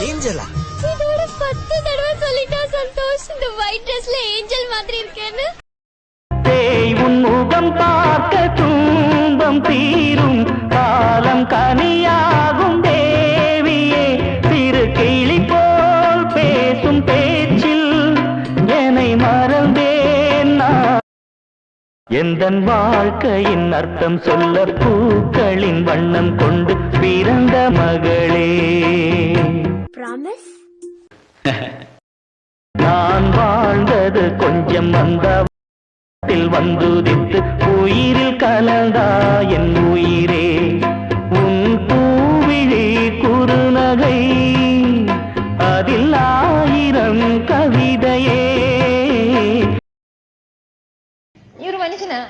Angela? இதோட 10 தடவை சொல்லிட்டா சந்தோஷ், இந்த ஒயிட் ட்ரெஸ்ல ஏஞ்சல் மாதிரி இருக்கேன்னு. உன் முகம் பார்க்க துன்பம் தீரும் காலம் கனியாகும் தேவியே, சிறு கிளி போல் பேசும் பேச்சில் என்னை மறந்தேன் நான். எந்தன் வாழ்க்கையின் அர்த்தம் சொல்ல பூக்களின் வண்ணம் கொண்டு பிறந்த மகளே. ப்ராமிஸ்? நான் வாழ்ந்தது கொஞ்சம் வந்த வந்துதித்து உயிரில் கலந்தா என் உயிரே. உன் பூவிழி குறுநகை அதில் 1000 கவிதையே. இவரு மனுஷனா?